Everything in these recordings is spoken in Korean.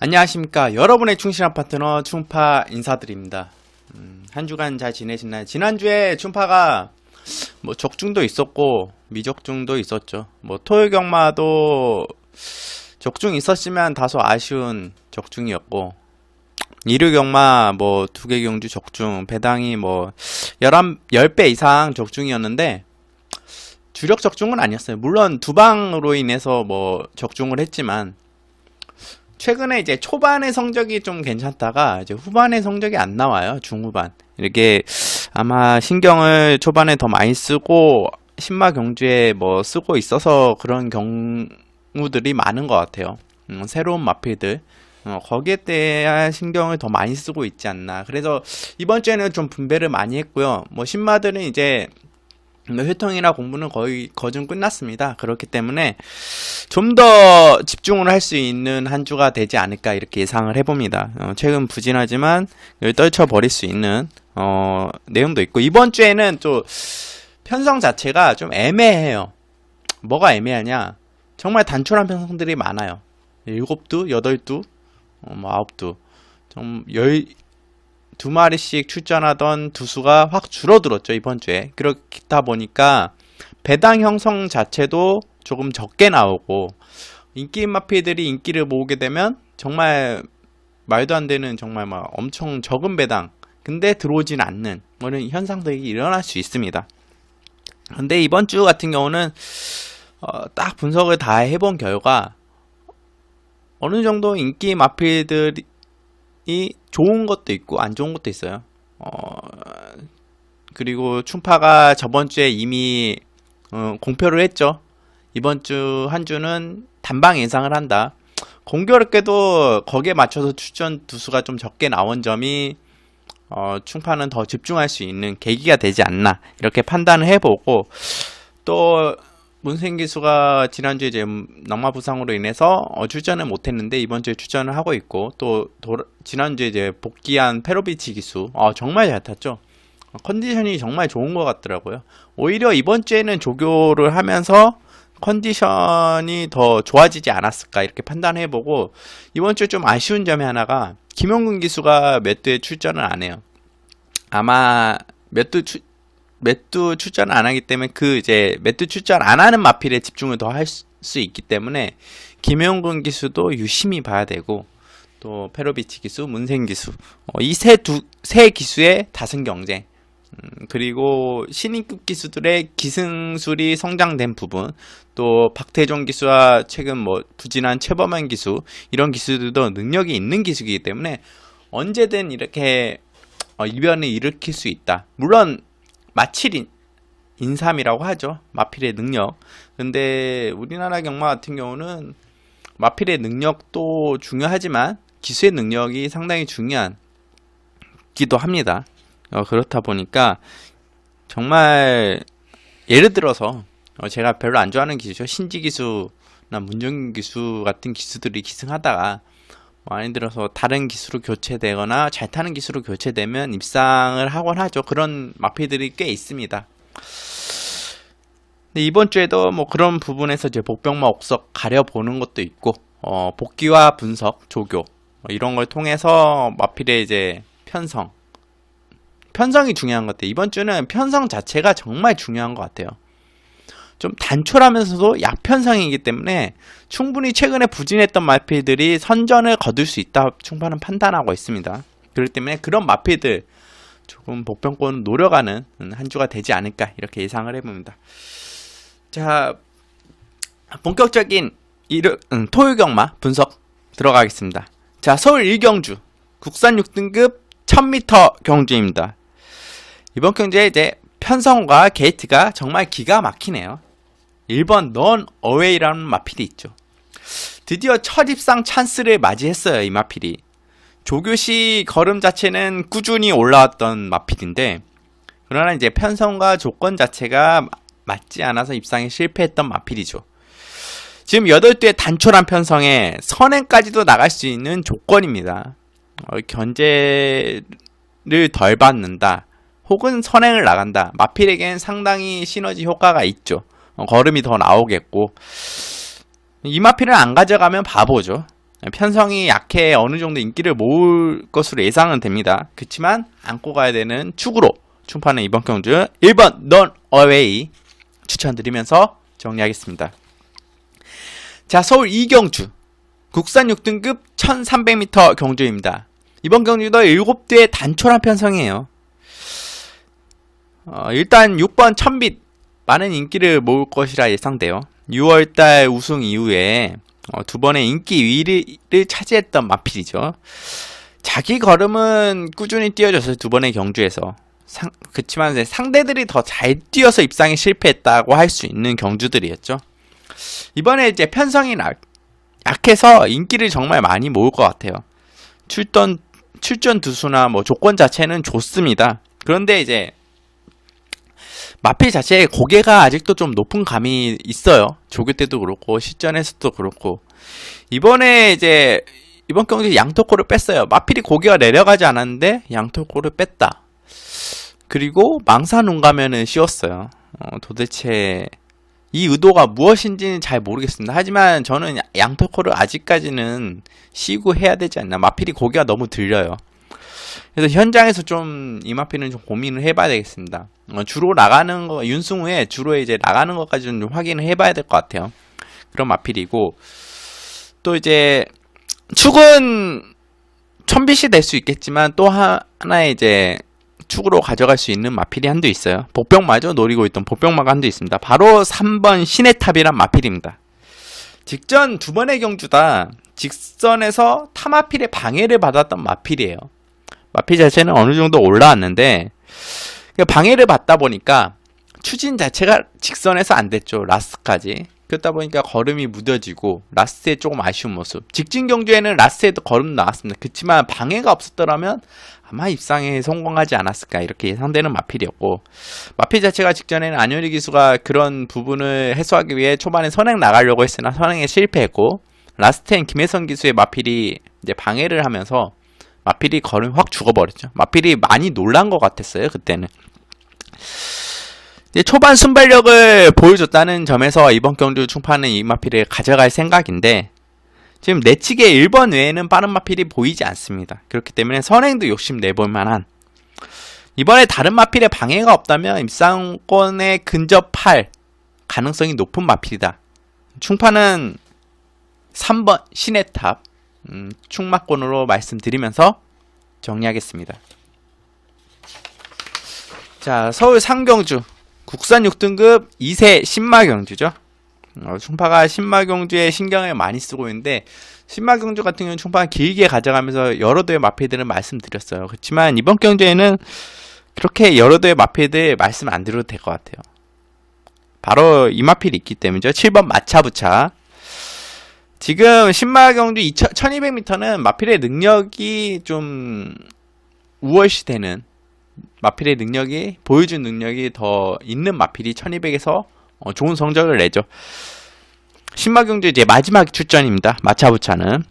안녕하십니까. 여러분의 충실한 파트너 충파 인사드립니다. 한 주간 잘 지내셨나요? 지난주에 충파가 뭐 적중도 있었고 미적중도 있었죠. 뭐 토요경마도 적중 있었지만 다소 아쉬운 적중이었고, 일요경마 뭐 2개 경주 적중, 배당이 뭐 10배 이상 적중이었는데 주력 적중은 아니었어요. 물론 두방으로 인해서 뭐 적중을 했지만 최근에 이제 초반의 성적이 좀 괜찮다가 이제 후반의 성적이 안 나와요. 중후반. 이렇게 아마 신경을 초반에 더 많이 쓰고 신마 경주에 뭐 쓰고 있어서 그런 경우들이 많은 것 같아요. 새로운 마필들. 거기에 대한 신경을 더 많이 쓰고 있지 않나. 그래서 이번 주에는 좀 분배를 많이 했고요. 뭐 신마들은 이제 회통이나 공부는 거의 거진 끝났습니다. 그렇기 때문에 좀 더 집중을 할 수 있는 한 주가 되지 않을까 이렇게 예상을 해봅니다. 최근 부진하지만 떨쳐버릴 수 있는 내용도 있고, 이번 주에는 또 편성 자체가 좀 애매해요. 뭐가 애매하냐, 정말 단촐한 편성들이 많아요. 7두, 8두, 뭐 9두, 좀 12마리씩 출전하던 두수가 확 줄어들었죠, 이번 주에. 그렇다 보니까 배당 형성 자체도 조금 적게 나오고, 인기 마피들이 인기를 모으게 되면 정말 말도 안 되는, 정말 막 엄청 적은 배당 근데 들어오진 않는 그런 현상들이 일어날 수 있습니다. 근데 이번 주 같은 경우는 딱 분석을 다 해본 결과 어느 정도 인기 마필들이 좋은 것도 있고 안 좋은 것도 있어요. 그리고 충파가 저번 주에 이미 공표를 했죠. 이번 주 한 주는 단방 예상을 한다. 공교롭게도 거기에 맞춰서 출전 두수가 좀 적게 나온 점이 충파는 더 집중할 수 있는 계기가 되지 않나 이렇게 판단을 해보고, 또 문생기수가 지난주에 이제 낙마 부상으로 인해서 출전을 못했는데 이번 주에 출전을 하고 있고, 또 지난주에 이제 복귀한 페로비치 기수 정말 잘 탔죠. 컨디션이 정말 좋은 것 같더라고요. 오히려 이번 주에는 조교를 하면서 컨디션이 더 좋아지지 않았을까 이렇게 판단해보고, 이번 주에 좀 아쉬운 점이 하나가 김용근 기수가 몇 두에 출전을 안 해요. 아마 몇 두 출전을 안 하기 때문에 몇 두 출전 안 하는 마필에 집중을 더 할 수 있기 때문에 김용근 기수도 유심히 봐야 되고, 또 페로비치 기수, 문생 기수, 이 세 기수의 다승 경쟁, 그리고 신인급 기수들의 기승술이 성장된 부분, 또 박태종 기수와 최근 뭐 부진한 최범현 기수, 이런 기수들도 능력이 있는 기수이기 때문에 언제든 이렇게 이변을 일으킬 수 있다. 물론 마칠 인삼이라고 하죠, 마필의 능력. 근데 우리나라 경마 같은 경우는 마필의 능력도 중요하지만 기수의 능력이 상당히 중요한 기도 합니다. 그렇다 보니까 정말 예를 들어서 제가 별로 안 좋아하는 기수죠. 신지 기수나 문정균 기수 같은 기수들이 기승하다가 예를 들어서 다른 기수로 교체되거나 잘 타는 기수로 교체되면 입상을 하곤 하죠. 그런 마필들이 꽤 있습니다. 근데 이번 주에도 뭐 그런 부분에서 이제 복병마 옥석 가려보는 것도 있고, 복귀와 분석, 조교 이런 걸 통해서 마필의 이제 편성이 중요한 것 같아요. 이번 주는 편성 자체가 정말 중요한 것 같아요. 좀 단촐하면서도 약편성이기 때문에 충분히 최근에 부진했던 마필들이 선전을 거둘 수 있다 충분히 판단하고 있습니다. 그렇기 때문에 그런 마필들 조금 복병권을 노려가는 한 주가 되지 않을까 이렇게 예상을 해봅니다. 자, 본격적인 토요경마 분석 들어가겠습니다. 자, 서울 1경주 국산 6등급 1000m 경주입니다. 이번 경주에 이제 편성과 게이트가 정말 기가 막히네요. 1번 넌 어웨이라는 마필이 있죠. 드디어 첫 입상 찬스를 맞이했어요, 이 마필이. 조교시 걸음 자체는 꾸준히 올라왔던 마필인데, 그러나 이제 편성과 조건 자체가 맞지 않아서 입상에 실패했던 마필이죠. 지금 8두의 단촐한 편성에 선행까지도 나갈 수 있는 조건입니다. 견제를 덜 받는다, 혹은 선행을 나간다. 마필에겐 상당히 시너지 효과가 있죠. 걸음이 더 나오겠고, 이 마필을 안 가져가면 바보죠. 편성이 약해 어느 정도 인기를 모을 것으로 예상은 됩니다. 그렇지만 안고 가야 되는 축으로 충파는 이번 경주 1번 넌 어웨이 추천드리면서 정리하겠습니다. 자, 서울 2경주 국산 6등급 1300m 경주입니다. 이번 경주도 7대의 단촐한 편성이에요. 일단 6번 천빛 많은 인기를 모을 것이라 예상돼요. 6월달 우승 이후에 두 번의 인기 1위를 차지했던 마필이죠. 자기 걸음은 꾸준히 뛰어줘서 두 번의 경주에서 그치만 상대들이 더 잘 뛰어서 입상에 실패했다고 할 수 있는 경주들이었죠. 이번에 이제 편성이 약해서 인기를 정말 많이 모을 것 같아요. 출전 두수나 뭐 조건 자체는 좋습니다. 그런데 이제 마필 자체의 고개가 아직도 좀 높은 감이 있어요. 조교 때도 그렇고 실전에서도 그렇고. 이번에 이제 이번 경기 양토코를 뺐어요. 마필이 고개가 내려가지 않았는데 양토코를 뺐다. 그리고 망사 눈 가면은 씌웠어요. 도대체 이 의도가 무엇인지는 잘 모르겠습니다. 하지만 저는 양토코를 아직까지는 씌우고 해야 되지 않나. 마필이 고개가 너무 들려요. 그래서 현장에서 좀 이 마필은 좀 고민을 해봐야 되겠습니다. 주로 나가는 거 윤승 후에 주로 이제 나가는 것까지는 좀 확인을 해봐야 될 것 같아요. 그런 마필이고 또 이제 축은 천빛이 될 수 있겠지만 또 하나의 이제 축으로 가져갈 수 있는 마필이 한두 있어요. 복병마저 노리고 있던 복병마가 한두 있습니다. 바로 3번 신의 탑이란 마필입니다. 직전 두 번의 경주다 직선에서 타마필의 방해를 받았던 마필이에요. 마필 자체는 어느 정도 올라왔는데 방해를 받다 보니까 추진 자체가 직선에서 안 됐죠. 라스트까지. 그렇다 보니까 걸음이 무뎌지고 라스트에 조금 아쉬운 모습. 직진 경주에는 라스트에도 걸음 나왔습니다. 그렇지만 방해가 없었더라면 아마 입상에 성공하지 않았을까 이렇게 예상되는 마필이었고, 마필 자체가 직전에는 안효리 기수가 그런 부분을 해소하기 위해 초반에 선행 나가려고 했으나 선행에 실패했고, 라스트엔 김혜선 기수의 마필이 이제 방해를 하면서 마필이 걸음이 확 죽어버렸죠. 마필이 많이 놀란 것 같았어요. 그때는 이제 초반 순발력을 보여줬다는 점에서 이번 경주 충파는 이 마필을 가져갈 생각인데, 지금 내치기에 1번 외에는 빠른 마필이 보이지 않습니다. 그렇기 때문에 선행도 욕심내볼 만한, 이번에 다른 마필에 방해가 없다면 입상권에 근접할 가능성이 높은 마필이다. 충파는 3번 신의 탑 충마권으로 말씀드리면서 정리하겠습니다. 자, 서울 상경주 국산 6등급 2세 신마경주죠. 충파가 신마경주에 신경을 많이 쓰고 있는데, 신마경주 같은 경우는 충파가 길게 가져가면서 여러 도의 마필들을 말씀드렸어요. 그렇지만 이번 경주에는 그렇게 여러 도의 마필들 말씀 안 드려도 될 것 같아요. 바로 이 마필이 있기 때문이죠. 7번 마차부차. 지금 신마경주 1200m는 마필의 능력이 좀 우월시되는, 마필의 능력이 보여준 능력이 더 있는 마필이 1200에서 좋은 성적을 내죠. 신마경주 이제 마지막 출전입니다. 마차부차는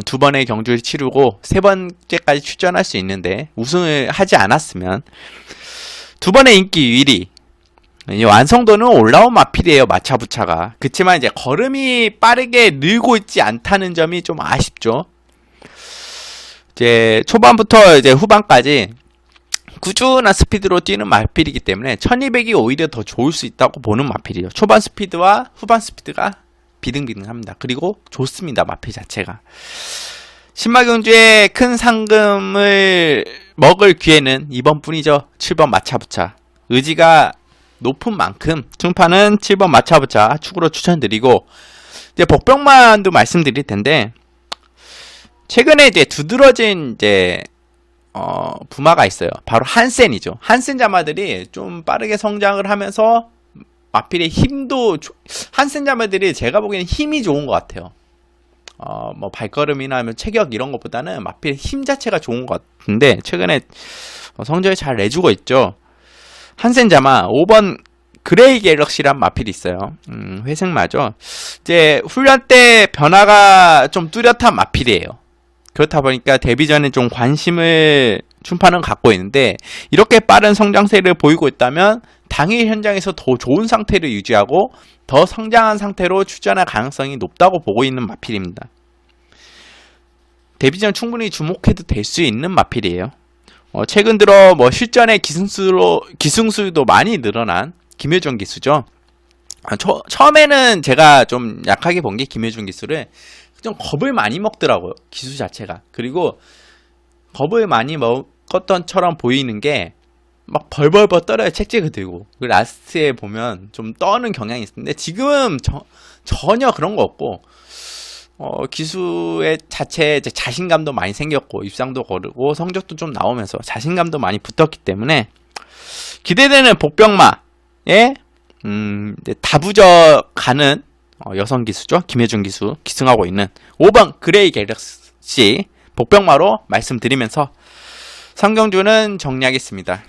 두 번의 경주를 치르고 세 번째까지 출전할 수 있는데 우승을 하지 않았으면 두 번의 인기 1위, 완성도는 올라온 마필이에요. 마차부차가. 그치만 이제 걸음이 빠르게 늘고 있지 않다는 점이 좀 아쉽죠. 이제 초반부터 이제 후반까지 꾸준한 스피드로 뛰는 마필이기 때문에 1200이 오히려 더 좋을 수 있다고 보는 마필이에요. 초반 스피드와 후반 스피드가 비등비등합니다. 그리고 좋습니다. 마필 자체가. 신마경주에 큰 상금을 먹을 기회는 이번뿐이죠. 7번 마차부차. 의지가 높은 만큼 충파는 7번 마차부차 축으로 추천드리고, 이제 복병만도 말씀드릴 텐데, 최근에 이제 두드러진 이제 부마가 있어요. 바로 한센이죠. 한센 자마들이 좀 빠르게 성장을 하면서 마필의 힘도 한센 자마들이 제가 보기에는 힘이 좋은 것 같아요. 뭐 발걸음이나 하면 체격 이런 것보다는 마필의 힘 자체가 좋은 것 같은데 최근에 성적을 잘 내주고 있죠. 한센 자마 5번 그레이 갤럭시란 마필이 있어요. 회색마죠. 이제 훈련 때 변화가 좀 뚜렷한 마필이에요. 그렇다 보니까 데뷔 전에 좀 관심을 충파는 갖고 있는데, 이렇게 빠른 성장세를 보이고 있다면 당일 현장에서 더 좋은 상태를 유지하고 더 성장한 상태로 출전할 가능성이 높다고 보고 있는 마필입니다. 데뷔전 충분히 주목해도 될 수 있는 마필이에요. 최근 들어 뭐 실전의 기승수도 많이 늘어난 김효준 기수죠. 처음에는 제가 좀 약하게 본 게 김효준 기수를 좀 겁을 많이 먹더라고요. 기수 자체가. 그리고 겁을 많이 먹었던처럼 보이는 게 막 벌벌벌 떨어요. 책찍을 들고. 그 라스트에 보면 좀 떠는 경향이 있는데 지금은 전혀 그런 거 없고 기수의 자체 자신감도 많이 생겼고 입상도 거르고 성적도 좀 나오면서 자신감도 많이 붙었기 때문에 기대되는 복병마에 다부져 가는 여성 기수죠. 김혜준 기수 기승하고 있는 5번 그레이 갤럭시 복병마로 말씀드리면서 성경주는 정리하겠습니다.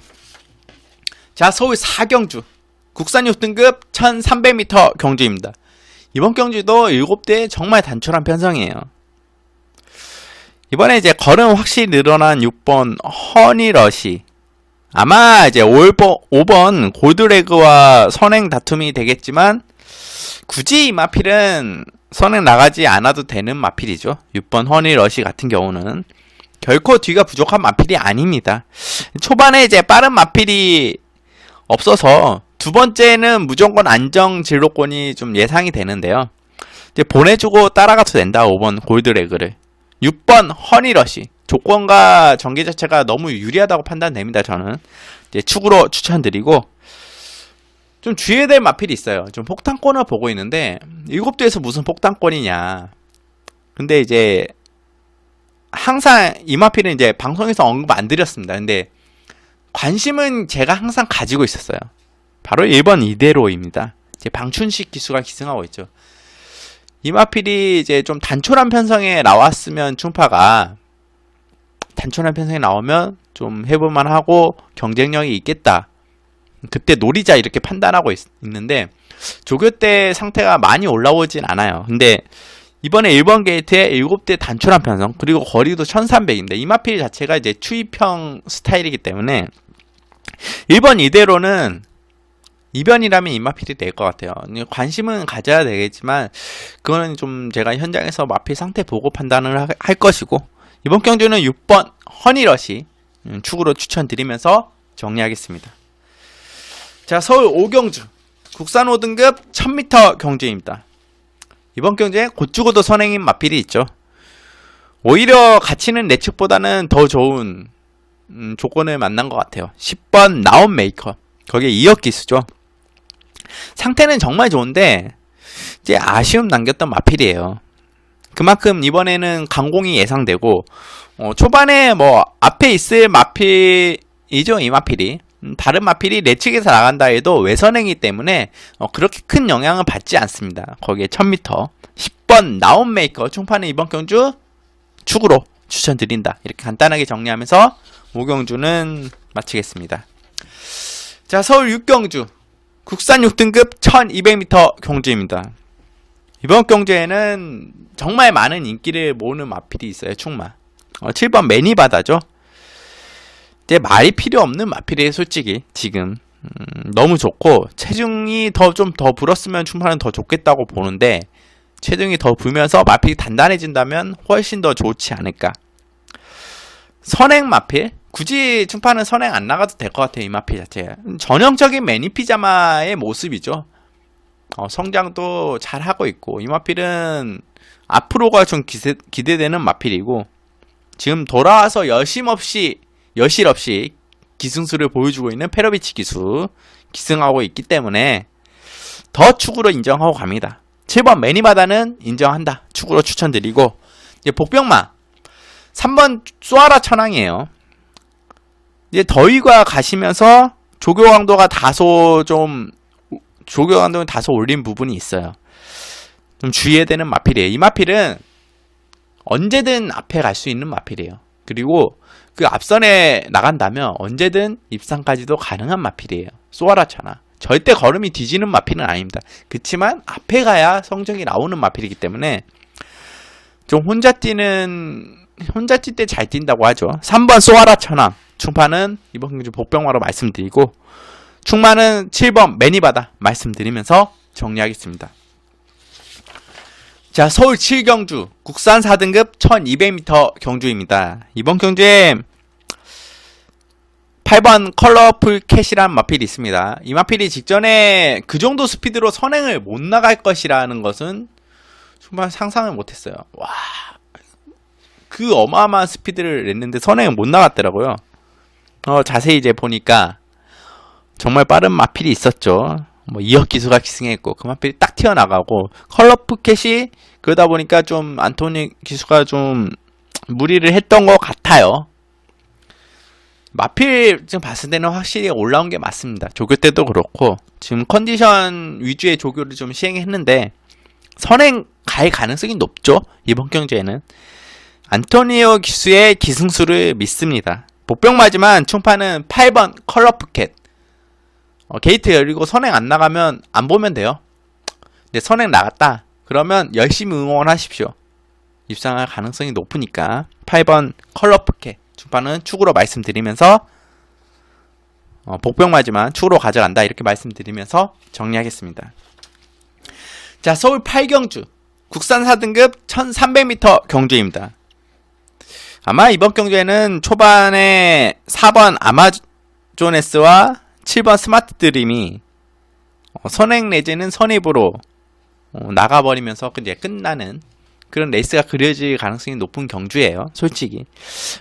자, 서울 4경주 국산 6등급 1300m 경주입니다. 이번 경주도 7대 정말 단촐한 편성이에요. 이번에 이제 걸음 확실히 늘어난 6번 허니러시, 아마 이제 5번 골드레그와 선행 다툼이 되겠지만 굳이 이 마필은 선행 나가지 않아도 되는 마필이죠. 6번 허니러시 같은 경우는 결코 뒤가 부족한 마필이 아닙니다. 초반에 이제 빠른 마필이 없어서 두 번째는 무조건 안정 진로권이 좀 예상이 되는데요. 이제 보내주고 따라가도 된다. 5번 골드레그를. 6번 허니러시. 조건과 전개 자체가 너무 유리하다고 판단됩니다. 저는 이제 축으로 추천드리고 좀 주의해야 될 마필이 있어요. 좀 폭탄권을 보고 있는데 7대에서 무슨 폭탄권이냐. 근데 이제 항상 이 마필은 이제 방송에서 언급 안 드렸습니다. 근데 관심은 제가 항상 가지고 있었어요. 바로 1번 이대로입니다. 이제 방춘식 기수가 기승하고 있죠. 이 마필이 이제 좀 단촐한 편성에 나왔으면 충파가 단촐한 편성에 나오면 좀 해볼만 하고 경쟁력이 있겠다. 그때 노리자 이렇게 판단하고 있는데 조교 때 상태가 많이 올라오진 않아요. 근데 이번에 1번 게이트에 7대 단촐한 편성 그리고 거리도 1300인데 이 마필 자체가 이제 추이평 스타일이기 때문에 1번 이대로는 이변이라면 이 마필이 될 것 같아요. 관심은 가져야 되겠지만 그거는 좀 제가 현장에서 마필 상태 보고 판단을 할 것이고 이번 경주는 6번 허니러시 축으로 추천드리면서 정리하겠습니다. 자, 서울 5경주 국산 5등급 1000m 경주입니다. 이번 경주에 곧 죽어도 선행인 마필이 있죠. 오히려 가치는 내 측보다는 더 좋은 조건을 만난 것 같아요. 10번 나온메이커 거기에 2억 기수죠. 상태는 정말 좋은데 이제 아쉬움 남겼던 마필이에요. 그만큼 이번에는 강공이 예상되고 초반에 뭐 앞에 있을 마필이죠. 이 마필이 다른 마필이 내 측에서 나간다 해도 외선행이기 때문에 그렇게 큰 영향을 받지 않습니다. 거기에 1000m 10번 나온메이커 충판은 이번 경주 축으로 추천드린다. 이렇게 간단하게 정리하면서 5경주는 마치겠습니다. 자, 서울 6경주 국산 6등급 1200m 경주입니다. 이번 경주에는 정말 많은 인기를 모으는 마필이 있어요. 충마 7번 매니바다죠. 이제 말이 필요 없는 마필이에요. 솔직히 지금 너무 좋고 체중이 좀 더 불었으면 충파는 더 좋겠다고 보는데 체중이 더 불면서 마필이 단단해진다면 훨씬 더 좋지 않을까. 선행 마필 굳이 충파는 선행 안 나가도 될 것 같아요. 이 마필 자체가 전형적인 매니피자마의 모습이죠. 성장도 잘 하고 있고 이 마필은 앞으로가 좀 기대되는 마필이고 지금 돌아와서 여실 없이 기승수를 보여주고 있는 페로비치 기수 기승하고 있기 때문에 더 축으로 인정하고 갑니다. 7번 매니바다는 인정한다. 축으로 추천드리고 이제 복병마 3번 쏘아라 천왕이에요. 이제 더위가 가시면서 조교 강도는 다소 올린 부분이 있어요. 좀 주의해야 되는 마필이에요. 이 마필은 언제든 앞에 갈 수 있는 마필이에요. 그리고 그 앞선에 나간다면 언제든 입상까지도 가능한 마필이에요. 쏘아라 천왕. 절대 걸음이 뒤지는 마필은 아닙니다. 그치만 앞에 가야 성적이 나오는 마필이기 때문에 좀 혼자 뛸 때 잘 뛴다고 하죠. 3번 쏘아라 천왕. 충파는 이번 경주 복병마로 말씀드리고 충마는 7번 매니바다 말씀드리면서 정리하겠습니다. 자, 서울 7경주 국산 4등급 1200m 경주입니다. 이번 경주에 8번 컬러풀 캣이란 마필이 있습니다. 이 마필이 직전에 그 정도 스피드로 선행을 못 나갈 것이라는 것은 정말 상상을 못했어요. 와, 그 어마어마한 스피드를 냈는데 선행을 못 나갔더라고요. 자세히 이제 보니까 정말 빠른 마필이 있었죠. 뭐 이혁 기수가 기승했고 그 마필이 딱 튀어나가고, 컬러풀 캣이 그러다 보니까 좀 안토니 기수가 좀 무리를 했던 것 같아요. 마필 지금 봤을 때는 확실히 올라온 게 맞습니다. 조교 때도 그렇고 지금 컨디션 위주의 조교를 좀 시행했는데 선행 갈 가능성이 높죠. 이번 경주에는 안토니오 기수의 기승수를 믿습니다. 복병 맞으면 충파는 8번 컬러풀 캣. 게이트 열리고 선행 안 나가면 안 보면 돼요. 근데 선행 나갔다 그러면 열심히 응원하십시오. 입상할 가능성이 높으니까 8번 컬러풀 캣 충파는 축으로 말씀드리면서 복병 맞으면 축으로 가져간다 이렇게 말씀드리면서 정리하겠습니다. 자, 서울 8경주 국산 4등급 1300m 경주입니다. 아마 이번 경주에는 초반에 4번 아마존S와 7번 스마트 드림이 선행 내지는 선입으로 나가버리면서 이제 끝나는 그런 레이스가 그려질 가능성이 높은 경주예요. 솔직히.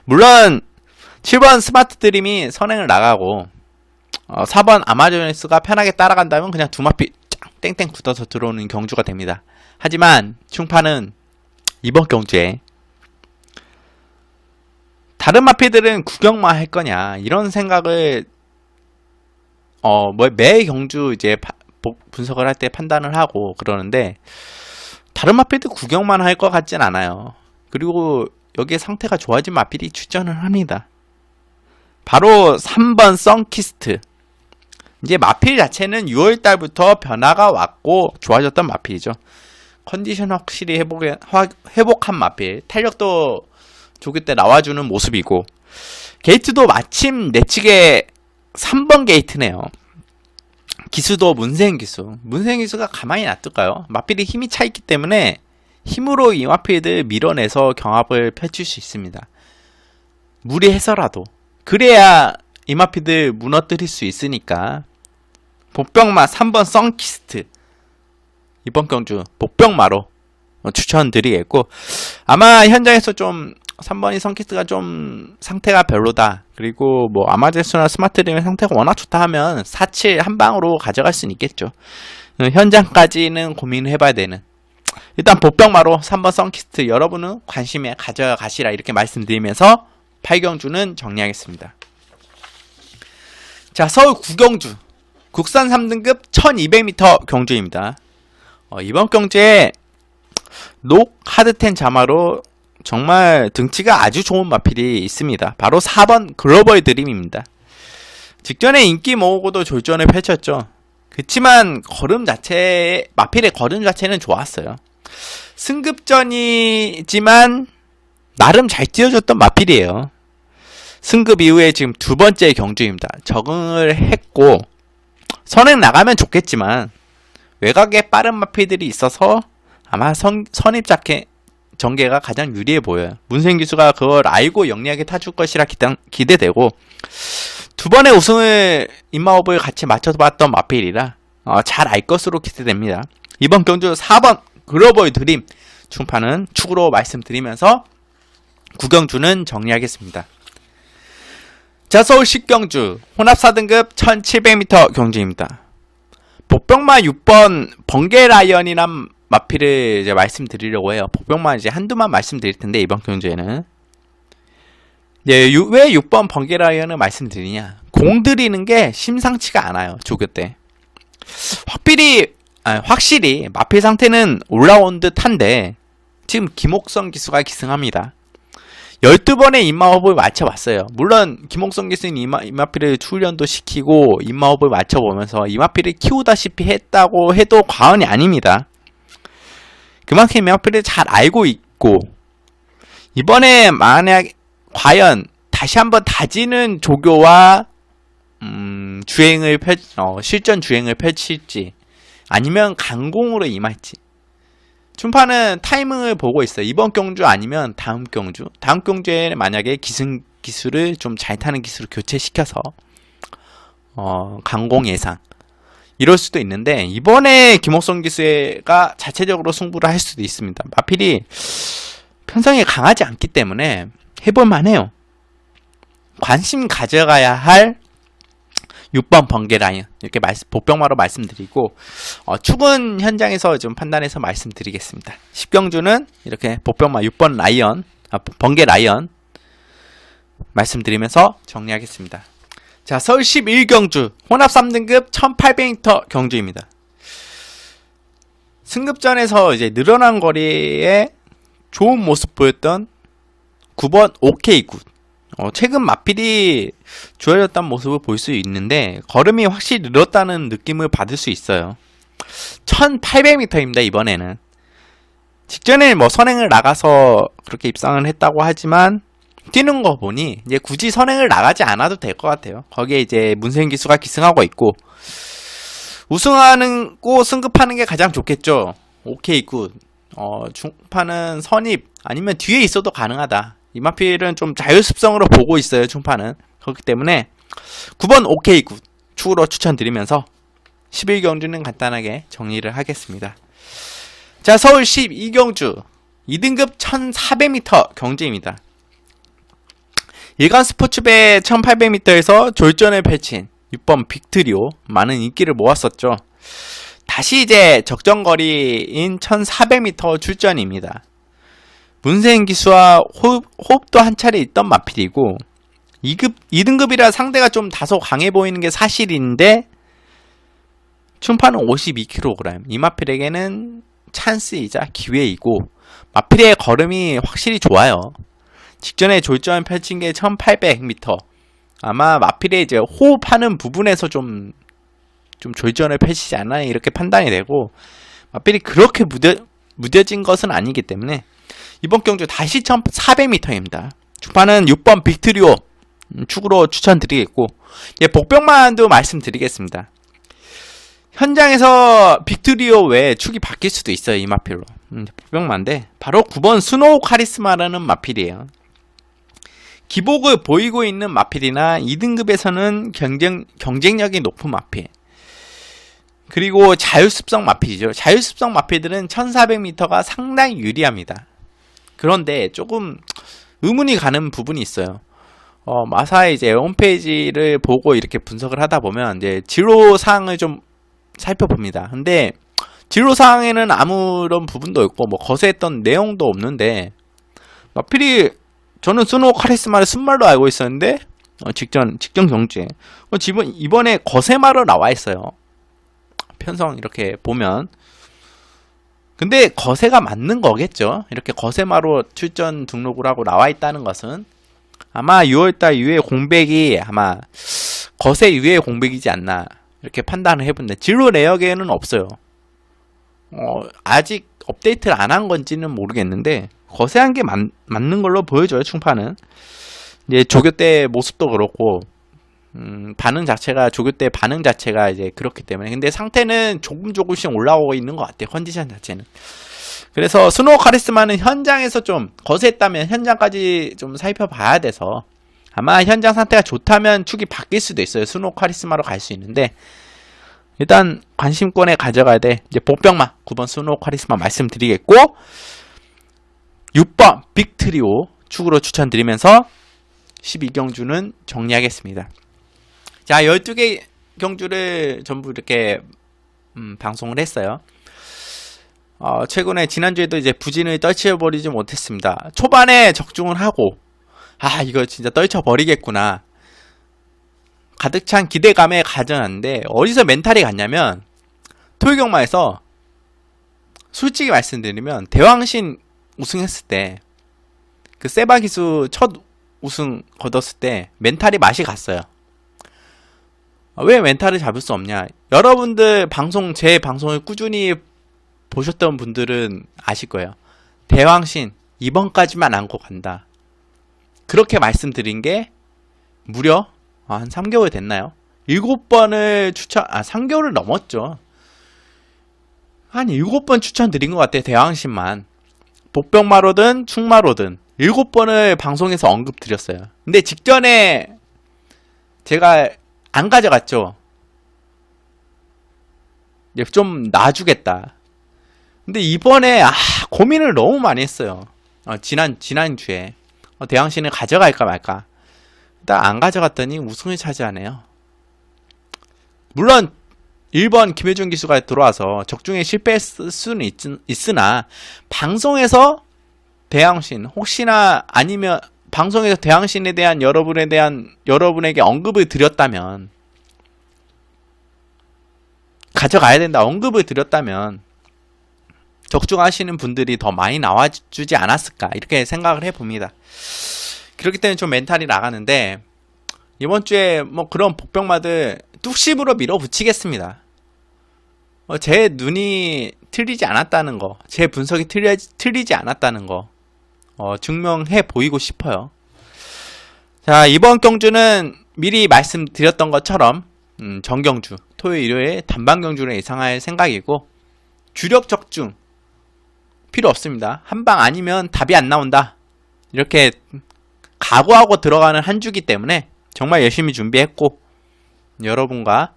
물론 7번 스마트 드림이 선행을 나가고 4번 아마존스가 편하게 따라간다면 그냥 두 마피 땡땡 굳어서 들어오는 경주가 됩니다. 하지만 충파는 이번 경주에 다른 마피들은 구경만 할 거냐 이런 생각을 매 경주 이제 분석을 할 때 판단을 하고 그러는데, 다른 마필도 구경만 할 것 같진 않아요. 그리고 여기에 상태가 좋아진 마필이 출전을 합니다. 바로 3번 선키스트. 이제 마필 자체는 6월달부터 변화가 왔고 좋아졌던 마필이죠. 컨디션 확실히 회복한 마필. 탄력도 조교 때 나와주는 모습이고, 게이트도 마침 내측에 3번 게이트네요. 기수도 문세인 기수. 문세인 기수가 가만히 놔둘까요? 마필이 힘이 차있기 때문에 힘으로 이 마필들 밀어내서 경합을 펼칠 수 있습니다. 무리해서라도. 그래야 이 마필들 무너뜨릴 수 있으니까. 복병마 3번 선키스트. 이번 경주 복병마로 추천드리겠고, 아마 현장에서 좀 3번이 선키스트가 좀 상태가 별로다. 그리고 뭐 아마존스나 스마트림의 상태가 워낙 좋다 하면 4.7 한 방으로 가져갈 수는 있겠죠. 현장까지는 고민을 해봐야 되는. 일단 복병마로 3번 선키스트 여러분은 관심에 가져가시라 이렇게 말씀드리면서 8경주는 정리하겠습니다. 자, 서울 9경주 국산 3등급 1200m 경주입니다. 이번 경주에 녹 하드텐 자마로 정말 등치가 아주 좋은 마필이 있습니다. 바로 4번 글로벌 드림입니다. 직전에 인기 모으고도 졸전을 펼쳤죠. 그치만 마필의 걸음 자체는 좋았어요. 승급전이지만 나름 잘 뛰어줬던 마필이에요. 승급 이후에 지금 두 번째 경주입니다. 적응을 했고 선행 나가면 좋겠지만 외곽에 빠른 마필들이 있어서 아마 선입 전개가 가장 유리해 보여요. 문세인 기수가 그걸 알고 영리하게 타줄 것이라 기대되고, 두 번의 우승을 인마업을 같이 맞춰봤던 마필이라 잘 알 것으로 기대됩니다. 이번 경주 4번 글로벌 드림 충파는 축으로 말씀드리면서 9경주는 정리하겠습니다. 자, 서울 10경주 혼합 4등급 1700m 경주입니다. 복병마 6번 번개라이언이란 마필을 이제 말씀드리려고 해요. 복병만 이제 한두만 말씀드릴 텐데, 이번 경주에는. 왜 6번 번개라이언을 말씀드리냐. 공 들이는 게 심상치가 않아요, 조교 때. 확실히 마필 상태는 올라온 듯 한데, 지금 김옥성 기수가 기승합니다. 12번의 인마호흡을 맞춰봤어요. 물론 김옥성 기수는 이마필을 훈련도 시키고 인마호흡을 맞춰보면서 이마필을 키우다시피 했다고 해도 과언이 아닙니다. 그만큼 이마필을 잘 알고 있고, 이번에 만약 과연 다시 한번 다지는 조교와 실전 주행을 펼칠지 아니면 강공으로 임할지 춘파는 타이밍을 보고 있어요. 이번 경주 아니면 다음 경주. 다음 경주에 만약에 기술을 좀 잘 타는 기술을 교체시켜서 강공 예상 이럴 수도 있는데, 이번에 김옥성 기수가 자체적으로 승부를 할 수도 있습니다. 마필이 편성이 강하지 않기 때문에 해볼만 해요. 관심 가져가야 할 6번 번개 라인, 이렇게 복병마로 말씀드리고, 축은 현장에서 좀 판단해서 말씀드리겠습니다. 10경주는 이렇게 복병마 6번 라이언, 번개 라이언 말씀드리면서 정리하겠습니다. 자, 서울 11경주 혼합 3등급 1800m 경주입니다. 승급전에서 이제 늘어난 거리에 좋은 모습 보였던 9번 OK굿. 최근 마필이 좋아졌다는 모습을 볼 수 있는데, 걸음이 확실히 늘었다는 느낌을 받을 수 있어요. 1800m입니다, 이번에는. 직전에 뭐 선행을 나가서 그렇게 입상을 했다고 하지만, 뛰는 거 보니 이제 굳이 선행을 나가지 않아도 될 것 같아요. 거기에 이제 문세인 기수가 기승하고 있고, 우승하는 거 승급하는 게 가장 좋겠죠. 오케이 굿. 중파는 선입 아니면 뒤에 있어도 가능하다. 이마필은 좀 자율습성으로 보고 있어요, 중파는. 그렇기 때문에 9번 오케이 굿 축으로 추천드리면서 11경주는 간단하게 정리를 하겠습니다. 자, 서울 12경주 2등급 1400m 경주입니다. 일간 스포츠배 1800m에서 졸전을 펼친 6번 빅트리오, 많은 인기를 모았었죠. 다시 이제 적정거리인 1400m 출전입니다. 문세인 기수와 호흡도 한 차례 있던 마필이고, 2등급이라 상대가 좀 다소 강해 보이는 게 사실인데, 춘파는 52kg, 이 마필에게는 찬스이자 기회이고, 마필의 걸음이 확실히 좋아요. 직전에 졸전 펼친 게 1800m. 아마 마필의 이제 호흡하는 부분에서 좀 졸전을 펼치지 않나, 이렇게 판단이 되고, 마필이 그렇게 무뎌진 것은 아니기 때문에 이번 경주 다시 1400m입니다. 주파는 6번 빅트리오 축으로 추천드리겠고, 복병만도 말씀드리겠습니다. 현장에서 빅트리오 외에 축이 바뀔 수도 있어요, 이 마필로. 복병만인데 바로 9번 스노우 카리스마라는 마필이에요. 기복을 보이고 있는 마필이나 2등급에서는 경쟁력이 높은 마필, 그리고 자율습성 마필이죠. 자율습성 마필들은 1400m가 상당히 유리합니다. 그런데 조금 의문이 가는 부분이 있어요. 마사의 이제 홈페이지를 보고 이렇게 분석을 하다 보면 이제 진로사항을 좀 살펴봅니다. 근데 진로사항에는 아무런 부분도 없고 뭐 거세했던 내용도 없는데, 마필이 저는 스노우 카리스마를 순말로 알고 있었는데 직전 경주에 이번에 거세마로 나와 있어요. 편성 이렇게 보면. 근데 거세가 맞는 거겠죠. 이렇게 거세마로 출전 등록을 하고 나와 있다는 것은 아마 6월달 이후에 공백이 아마 거세 이후의 공백이지 않나, 이렇게 판단을 해본다. 진로 내역에는 없어요. 아직 업데이트를 안 한 건지는 모르겠는데 거세한 게 맞는 걸로 보여줘요, 충파는. 이제 조교 때 모습도 그렇고, 반응 자체가, 조교 때 반응 자체가 이제 그렇기 때문에. 근데 상태는 조금씩 올라오고 있는 것 같아요, 컨디션 자체는. 그래서 스노우 카리스마는 현장에서 좀 거세했다면 현장까지 좀 살펴봐야 돼서, 아마 현장 상태가 좋다면 축이 바뀔 수도 있어요. 스노우 카리스마로 갈 수 있는데, 일단 관심권에 가져가야 돼. 이제 복병마 9번 스노우 카리스마 말씀드리겠고, 6번 빅트리오 축으로 추천드리면서 12경주는 정리하겠습니다. 자, 12개 경주를 전부 이렇게 방송을 했어요. 최근에 지난주에도 이제 부진을 떨쳐버리지 못했습니다. 초반에 적중을 하고, 이거 진짜 떨쳐버리겠구나, 가득 찬 기대감에 가져놨는데, 어디서 멘탈이 갔냐면, 토요경마에서 솔직히 말씀드리면 대왕신 우승했을 때, 그 세바 기수 첫 우승 거뒀을 때 멘탈이 맛이 갔어요. 왜 멘탈을 잡을 수 없냐? 여러분들 제 방송을 꾸준히 보셨던 분들은 아실 거예요. 대왕신 이번까지만 안고 간다, 그렇게 말씀드린 게 무려 한 3개월 됐나요? 7번을 3개월을 넘었죠. 한 7번 추천드린 것 같아요. 대왕신만. 복병마로든 충마로든 7번을 방송에서 언급드렸어요. 근데 직전에 제가 안 가져갔죠. 좀 놔주겠다. 근데 이번에 고민을 너무 많이 했어요. 지난주에 대왕신을 가져갈까 말까. 일단 안 가져갔더니 우승을 차지하네요. 물론 1번 김혜준 기수가 들어와서 적중에 실패했을 수는 있으나 방송에서 대왕신 혹시나 아니면 방송에서 대왕신에 대한 여러분에게 언급을 드렸다면 가져가야 된다 언급을 드렸다면 적중하시는 분들이 더 많이 나와주지 않았을까 이렇게 생각을 해봅니다. 그렇기 때문에 좀 멘탈이 나가는데 이번 주에 뭐 그런 복병마들 뚝심으로 밀어붙이겠습니다. 제 눈이 틀리지 않았다는 거, 제 분석이 틀리지 않았다는 거 증명해 보이고 싶어요. 자, 이번 경주는 미리 말씀드렸던 것처럼 정경주, 토요일, 일요일 단방 경주를 예상할 생각이고 주력 적중 필요 없습니다. 한방 아니면 답이 안 나온다. 이렇게 각오하고 들어가는 한 주기 때문에 정말 열심히 준비했고 여러분과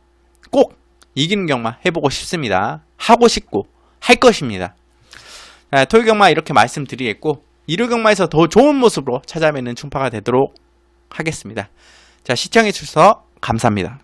꼭 이기는 경마 해보고 싶습니다. 하고 싶고 할 것입니다. 자, 토요일 경마 이렇게 말씀드리겠고 일요일 경마에서 더 좋은 모습으로 찾아뵙는 충파가 되도록 하겠습니다. 자, 시청해주셔서 감사합니다.